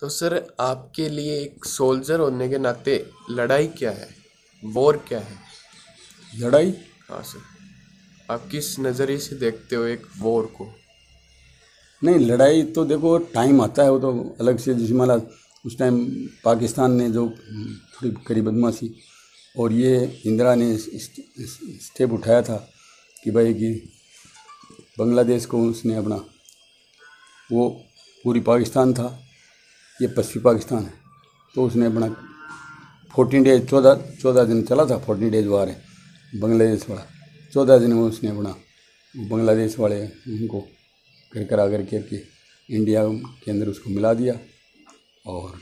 तो सर आपके लिए एक सोल्जर होने के नाते लड़ाई क्या है, वॉर क्या है? लड़ाई। हाँ सर, आप किस नज़रिए से देखते हो एक वॉर को? नहीं, लड़ाई तो देखो टाइम आता है, वो तो अलग से। जिस माला उस टाइम पाकिस्तान ने जो थोड़ी करी बदमाशी, और ये इंदिरा ने स्टेप उठाया था कि भाई कि बांग्लादेश को उसने अपना, वो पूरी पाकिस्तान था, ये पश्चिमी पाकिस्तान है, तो उसने अपना 14 डेज, चौदह दिन चला था। 14 डेज वार है बांग्लादेश वाला। 14 दिन में उसने अपना बांग्लादेश वाले उनको कर करा करके इंडिया के अंदर उसको मिला दिया। और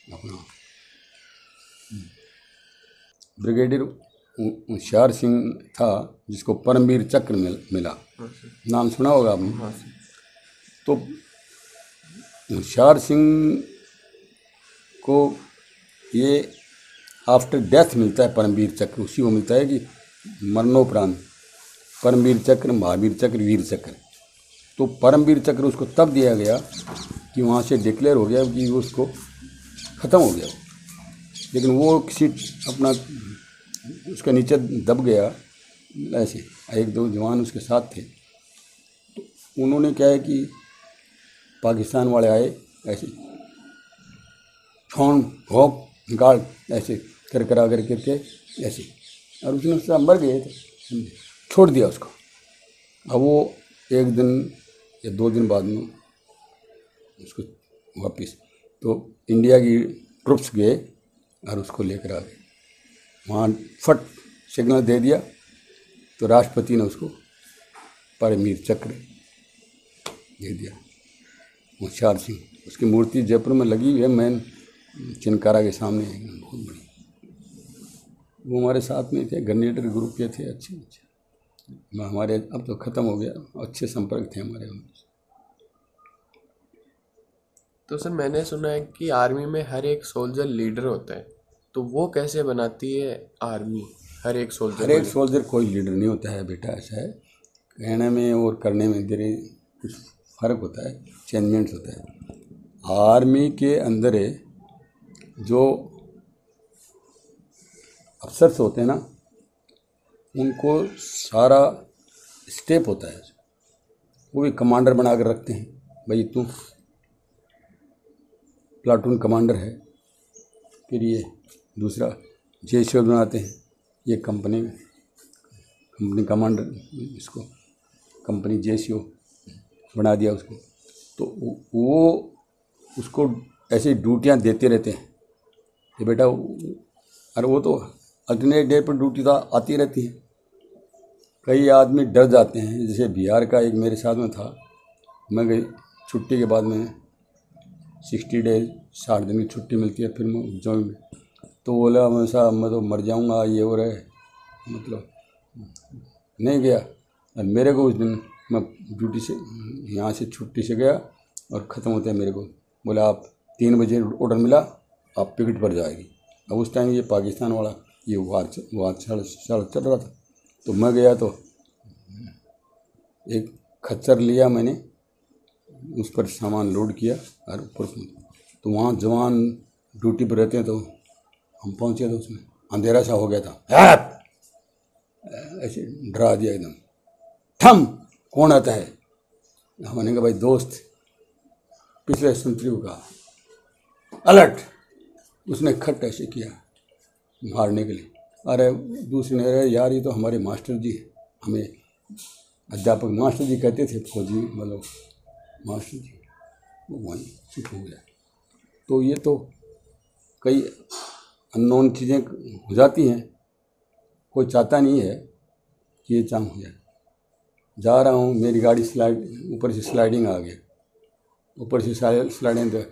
अपना ब्रिगेडियर होशियार सिंह था, जिसको परमवीर चक्र मिला। नाम सुना होगा आपने। हाँ सर। तो होशियार सिंह को ये आफ्टर डेथ मिलता है परमवीर चक्र। उसी को मिलता है कि मरणोपरांत परमवीर चक्र, महावीर चक्र, वीर चक्र। तो परमवीर चक्र उसको तब दिया गया कि वहाँ से डिक्लेयर हो गया कि उसको ख़त्म हो गया। लेकिन वो किसी अपना उसका नीचे दब गया ऐसे। एक दो जवान उसके साथ थे, तो उन्होंने क्या है कि पाकिस्तान वाले आए ऐसे छौन भोंक गाड़ ऐसे कर करा कर करके ऐसे, और उसने उससे मर गए थे, छोड़ दिया उसको। अब वो 1 दिन या 2 दिन बाद में उसको वापस, तो इंडिया की ट्रुप्स गए और उसको लेकर आ गए। वहाँ फट सिग्नल दे दिया, तो राष्ट्रपति ने उसको परमवीर चक्र दे दिया। होशियार सिंह, उसकी मूर्ति जयपुर में लगी हुई है, मेन चिनकारा के सामने है, बहुत बड़ी। वो हमारे साथ में थे, ग्रेनेडर ग्रुप के थे, अच्छे हमारे। अब तो ख़त्म हो गया, अच्छे संपर्क थे हमारे उनसे। तो सर मैंने सुना है कि आर्मी में हर एक सोल्जर लीडर होता है, तो वो कैसे बनाती है आर्मी हर एक सोल्जर हर को एक सोल्जर कोई लीडर नहीं होता है बेटा, ऐसा है। कहने में और करने में धीरे कुछ फ़र्क होता है, चेंजमेंट्स होता है। आर्मी के अंदर जो अफसर्स होते हैं ना, उनको सारा स्टेप होता है, वो भी कमांडर बना कर रखते हैं। भाई तू प्लाटून कमांडर है, फिर ये दूसरा जेसीओ बनाते हैं, ये कंपनी कमांडर, इसको कंपनी जेसीओ बना दिया उसको। तो वो उसको ऐसे ड्यूटियाँ देते रहते हैं कि बेटा, और वो तो अल्टरनेट डे पर ड्यूटी तो आती रहती है। कई आदमी डर जाते हैं, जैसे बिहार का एक मेरे साथ में था। मैं गई छुट्टी के बाद में 60 डेज 60 दिन की छुट्टी मिलती है, फिर मैं ज्वाइन। तो बोला हमेशा मैं तो मर जाऊंगा, ये हो रहा है, मतलब नहीं गया। और मेरे को उस दिन मैं ड्यूटी से यहाँ से छुट्टी से गया और ख़त्म होते हैं मेरे को बोला आप 3 बजे ऑर्डर मिला, आप पिकेट पर जाएगी। अब उस टाइम ये पाकिस्तान वाला ये वार चल रहा था। तो मैं गया, तो एक खच्चर लिया मैंने, उस पर सामान लोड किया और ऊपर। तो वहाँ जवान ड्यूटी पर रहते हैं, तो हम पहुँचे तो उसमें अंधेरा सा हो गया था, ऐसे डरा दिया एकदम। थम, कौन आता है? मैंने कहा भाई दोस्त, पिछले संतरी को कहा अलर्ट। उसने खट ऐसे किया मारने के लिए। अरे दूसरे ने, अरे यार ये तो हमारे मास्टर जी, हमें अध्यापक मास्टर जी कहते थे, फौजी मतलब मास्टर जी। वो वहीं चुप हो गया। तो ये तो कई अननोन चीज़ें हो जाती हैं, कोई चाहता नहीं है कि ये काम हो जाए। जा रहा हूँ, मेरी गाड़ी ऊपर से स्लाइडिंग आ गया, ऊपर से स्लाइडिंग, तो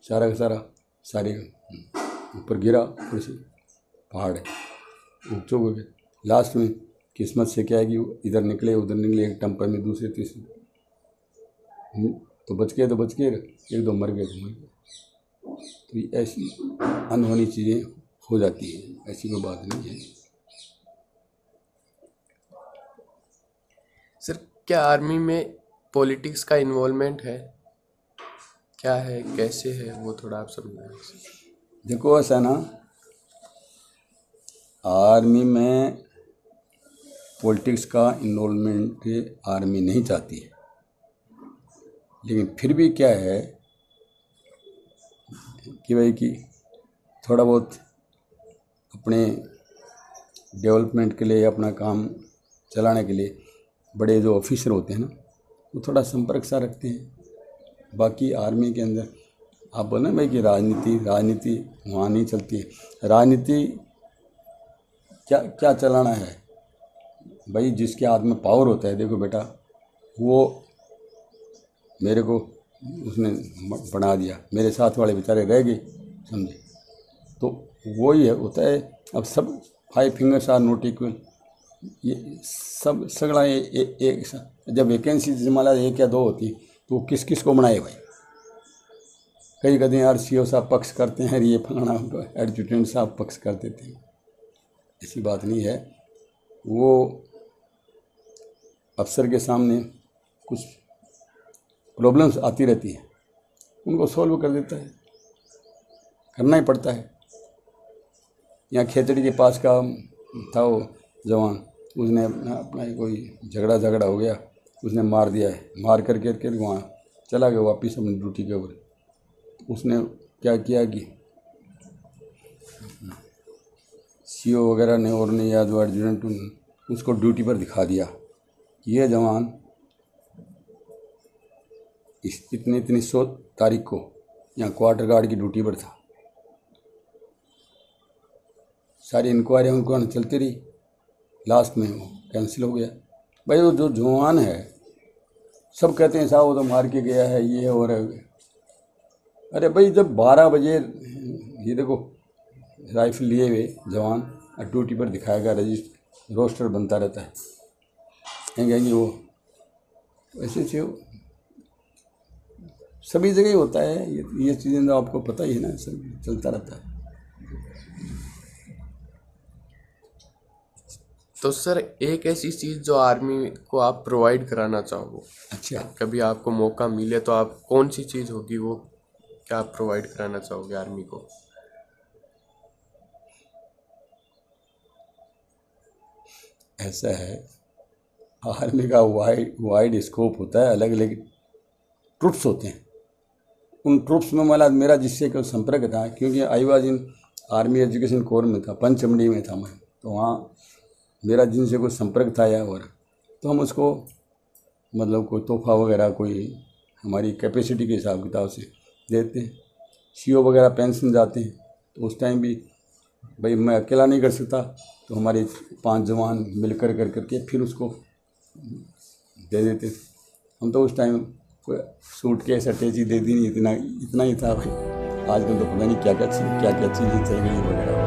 सारा का सारे ऊपर गिरा, ऊपर से पहाड़ है, ऊँचे हो गए। लास्ट में किस्मत से क्या है कि इधर निकले उधर निकले, एक टम्पर में दूसरे तीसरे, तो बच गए, एक दो मर गए तो मर गए। तो ऐसी अनहोनी चीज़ें हो जाती हैं, ऐसी कोई बात नहीं है। सर क्या आर्मी में पॉलिटिक्स का इन्वॉल्वमेंट है? क्या है, कैसे है, वो थोड़ा आप समझाएं। देखो ऐसा ना, आर्मी में पॉलिटिक्स का इन्वॉल्वमेंट आर्मी नहीं चाहती है, लेकिन फिर भी क्या है कि भाई कि थोड़ा बहुत अपने डेवलपमेंट के लिए, अपना काम चलाने के लिए बड़े जो ऑफिसर होते हैं ना, वो थोड़ा संपर्क सा रखते हैं। बाकी आर्मी के अंदर आप बोले भाई कि राजनीति वहाँ नहीं चलती है। राजनीति क्या क्या चलाना है भाई, जिसके हाथ में पावर होता है। देखो बेटा, वो मेरे को उसने बना दिया, मेरे साथ वाले बेचारे रह गए, समझे। तो वही है, होता है। अब सब 5 फिंगर्स आर नॉट इक्वल, ये सब सगड़ा एक जब वैकेंसी जमाला 1 या 2 होती तो किस किस को बनाए भाई। कई कभी RCO साहब पक्ष करते हैं, ये फलाना एडजुटेंट साहब पक्ष कर देते हैं। ऐसी बात नहीं है। वो अफसर के सामने कुछ प्रॉब्लम्स आती रहती हैं, उनको सॉल्व कर देता है, करना ही पड़ता है। यहाँ खेतड़ी के पास का था वो जवान, उसने अपना कोई झगड़ा हो गया, उसने मार दिया है, मार करके वहाँ चला गया वापस अपनी ड्यूटी के ऊपर। उसने क्या किया कि CO वगैरह ने और ने या जो एडजुटेंट उसको ड्यूटी पर दिखा दिया कि ये जवान इतनी 100 तारीख को यहाँ क्वार्टर गार्ड की ड्यूटी पर था। सारी इंक्वायरी उनको चलती रही, लास्ट में वो कैंसिल हो गया। भाई वो जो जवान है, सब कहते हैं साहब वो तो मार के गया है, ये और अरे भाई जब 12 बजे ये देखो राइफल लिए हुए जवान ड्यूटी पर दिखाएगा, रजिस्टर रोस्टर बनता रहता है, कहेंगे वो ऐसे से सभी जगह होता है। ये चीज़ें तो आपको पता ही है ना, सब चलता रहता है। तो सर, एक ऐसी चीज़ जो आर्मी को आप प्रोवाइड कराना चाहो, अच्छा, कभी आपको मौका मिले तो आप कौन सी चीज़ होगी वो, क्या आप प्रोवाइड कराना चाहोगे आर्मी को? ऐसा है, आर्मी का वाइड स्कोप होता है, अलग अलग ट्रुप्स होते हैं। उन ट्रुप्स में मेरा जिससे कोई संपर्क था, क्योंकि I was in army education corps में था, पंचमढ़ी में था मैं, तो वहाँ मेरा जिनसे कोई संपर्क था या और, तो हम उसको मतलब कोई तोहफा वगैरह कोई हमारी कैपेसिटी के हिसाब किताब से देते हैं। CO वगैरह पेंशन जाते हैं, तो उस टाइम भी भाई मैं अकेला नहीं कर सकता, तो हमारे 5 जवान मिलकर करके फिर उसको दे देते थे। हम तो उस टाइम कोई सूटकेस अटैची दे दी नहीं, इतना ही था भाई। आजकल तो पता नहीं क्या क्या चीज़ें चल गई वगैरह।